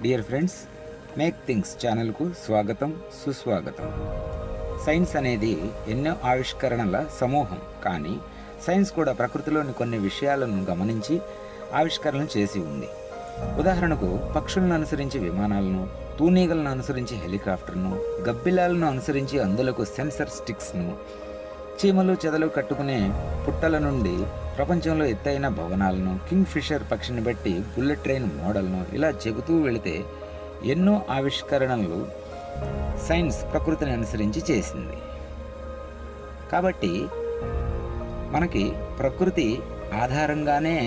Dear friends, make things ఛానల్కు స్వాగతం, సుస్వాగతం. సైన్స్ అనేది ఎన్నో ఆవిష్కరణల సమూహం. కానీ సైన్స్ కూడా ప్రకృతిలోని కొన్ని విషయాలను గమనించి ఆవిష్కరణలు చేసి ఉంది. ఉదాహరణకు పక్షులను అనుసరించి విమానాలను, తూనీగలను అనుసరించి హెలికాప్టర్ను, గబ్బిలాలను అనుసరించి అందులకు సెన్సర్ స్టిక్స్ను, చీమలు చెదలు కట్టుకునే పుట్టల నుండి ప్రపంచంలో ఎత్తైన భవనాలను, కింగ్ ఫిషర్ పక్షిని బట్టి బుల్లెట్ ట్రైన్ మోడల్ను ఇలా చెబుతూ వెళితే ఎన్నో ఆవిష్కరణలు సైన్స్ ప్రకృతిని అనుసరించి చేసింది. కాబట్టి మనకి ప్రకృతి ఆధారంగానే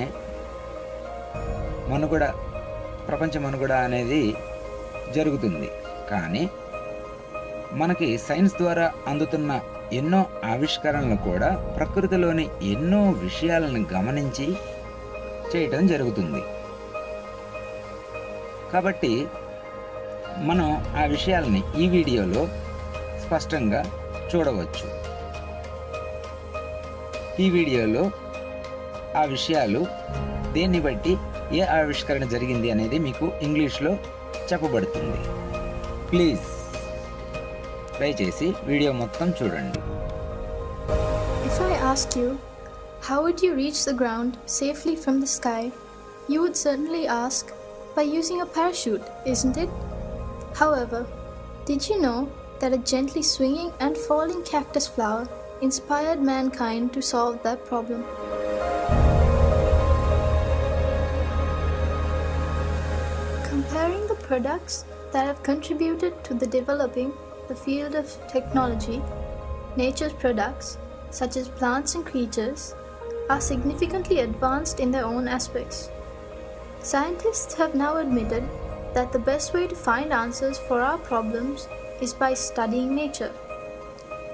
ప్రపంచ మనుగడ అనేది జరుగుతుంది. కానీ మనకి సైన్స్ ద్వారా అందుతున్న ఎన్నో ఆవిష్కరణలు కూడా ప్రకృతిలోని ఎన్నో విషయాలను గమనించి చేయటం జరుగుతుంది. కాబట్టి మనం ఆ విషయాలని ఈ వీడియోలో స్పష్టంగా చూడవచ్చు. ఈ వీడియోలో ఆ విషయాలు దేన్ని బట్టి ఏ ఆవిష్కరణ జరిగింది అనేది మీకు ఇంగ్లీష్లో చెప్పబడుతుంది. ప్లీజ్ దయచేసి వీడియో మొత్తం చూడండి. If I ask you, how would you reach the ground safely from the sky? You would certainly ask, by using a parachute, isn't it? However, did you know that a gently swinging and falling cactus flower inspired mankind to solve that problem? Comparing the products that have contributed to the developing the field of technology, nature's products, such as plants and creatures, are significantly advanced in their own aspects. Scientists have now admitted that the best way to find answers for our problems is by studying nature.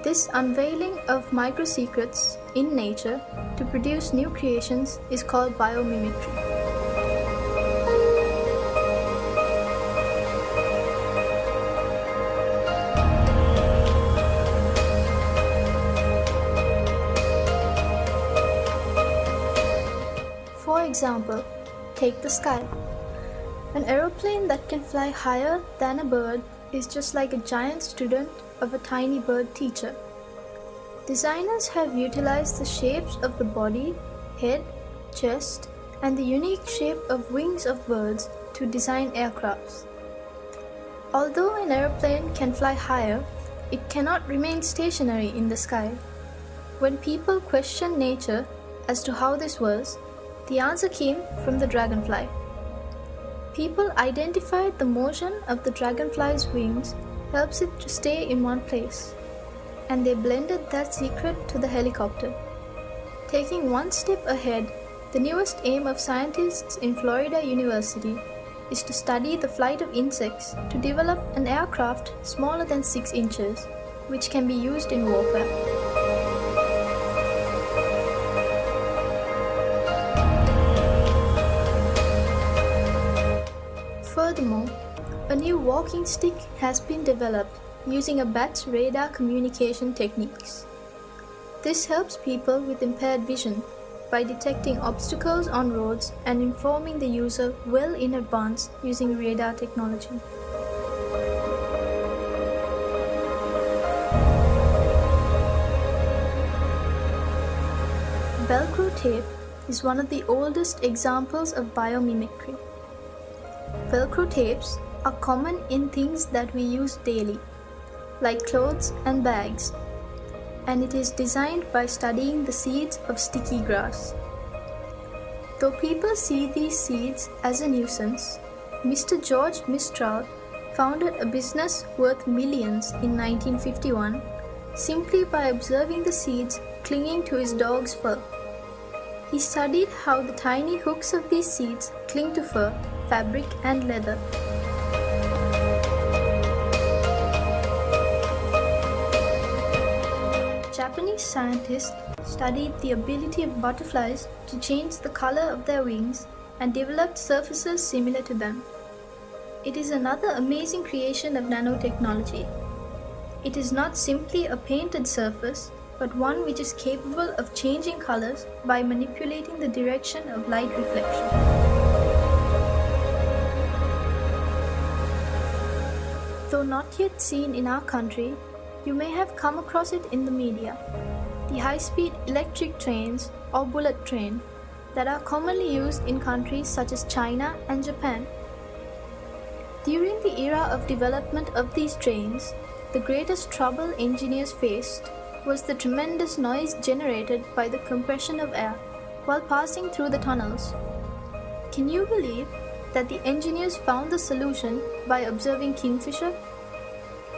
This unveiling of micro-secrets in nature to produce new creations is called biomimicry. For example, take the sky. An aeroplane that can fly higher than a bird is just like a giant student of a tiny bird teacher. Designers have utilized the shapes of the body, head, chest, and the unique shape of wings of birds to design aircrafts. Although an aeroplane can fly higher, it cannot remain stationary in the sky. When people questioned nature as to how this was, the answer came from the dragonfly. People identified the motion of the dragonfly's wings helps it to stay in one place, and they blended that secret to the helicopter. Taking one step ahead, the newest aim of scientists in Florida University is to study the flight of insects to develop an aircraft smaller than 6 inches, which can be used in warfare. Furthermore, a new walking stick has been developed using a bat's radar communication techniques. This helps people with impaired vision by detecting obstacles on roads and informing the user well in advance using radar technology. Velcro tape is one of the oldest examples of biomimicry. Velcro tapes are common in things that we use daily, like clothes and bags, and it is designed by studying the seeds of sticky grass. Though people see these seeds as a nuisance, Mr. George Mistral founded a business worth millions in 1951 simply by observing the seeds clinging to his dog's fur. He studied how the tiny hooks of these seeds cling to fur, fabric, and leather. Japanese scientists studied the ability of butterflies to change the color of their wings and developed surfaces similar to them. It is another amazing creation of nanotechnology. It is not simply a painted surface, but one which is capable of changing colors by manipulating the direction of light reflection. Though not yet seen in our country, you may have come across it in the media. The high-speed electric trains or bullet train that are commonly used in countries such as China and Japan. During the era of development of these trains, the greatest trouble engineers faced was the tremendous noise generated by the compression of air while passing through the tunnels. Can you believe that the engineers found the solution by observing kingfisher?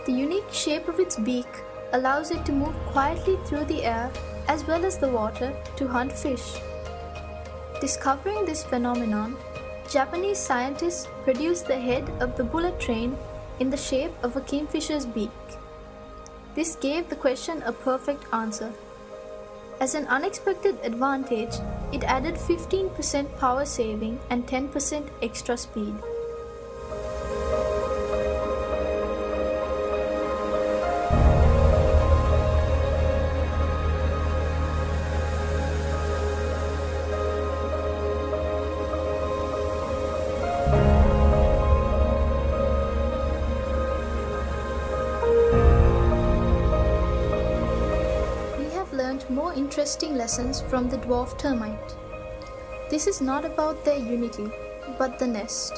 The unique shape of its beak allows it to move quietly through the air as well as the water to hunt fish. Discovering this phenomenon, Japanese scientists produced the head of the bullet train in the shape of a kingfisher's beak. This gave the question a perfect answer. As an unexpected advantage, it added 15% power saving and 10% extra speed. Learned more interesting lessons from the dwarf termite. This is not about their unity, but the nest.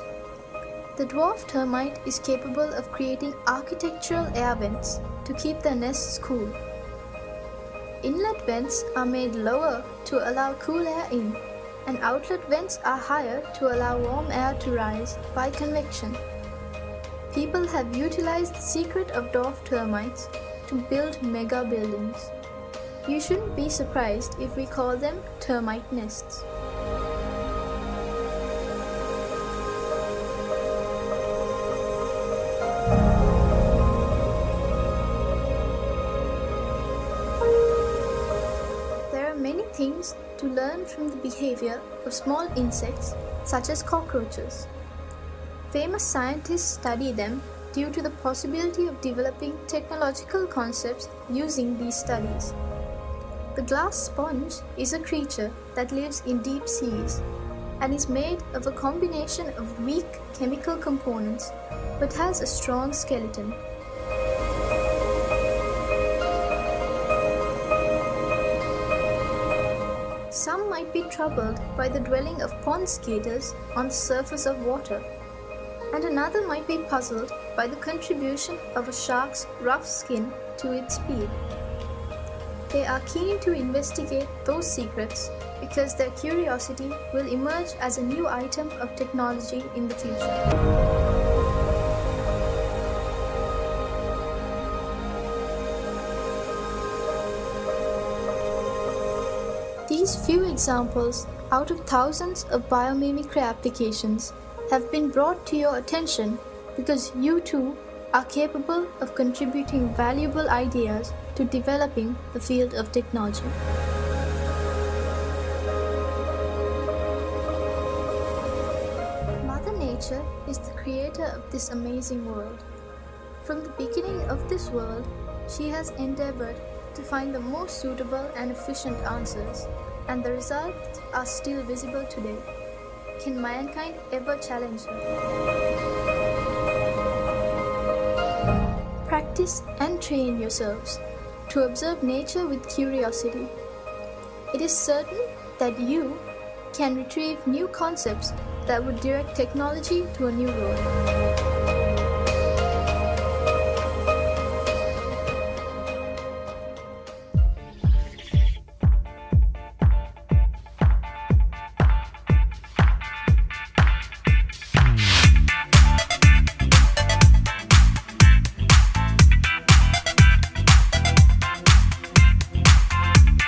The dwarf termite is capable of creating architectural air vents to keep their nests cool. Inlet vents are made lower to allow cool air in, and outlet vents are higher to allow warm air to rise by convection. People have utilized the secret of dwarf termites to build mega buildings. You shouldn't be surprised if we call them termite nests. There are many things to learn from the behavior of small insects such as cockroaches. Famous scientists study them due to the possibility of developing technological concepts using these studies. The glass sponge is a creature that lives in deep seas and is made of a combination of weak chemical components but has a strong skeleton. Some might be troubled by the dwelling of pond skaters on the surface of water, and another might be puzzled by the contribution of a shark's rough skin to its speed. They are keen to investigate those secrets because their curiosity will emerge as a new item of technology in the future. These few examples out of thousands of biomimicry applications have been brought to your attention because you too are capable of contributing valuable ideas to developing the field of technology. Mother Nature is the creator of this amazing world. From the beginning of this world, she has endeavored to find the most suitable and efficient answers, and the results are still visible today. Can mankind ever challenge her? Practice and train yourselves to observe nature with curiosity. It is certain that you can retrieve new concepts that would direct technology to a new road.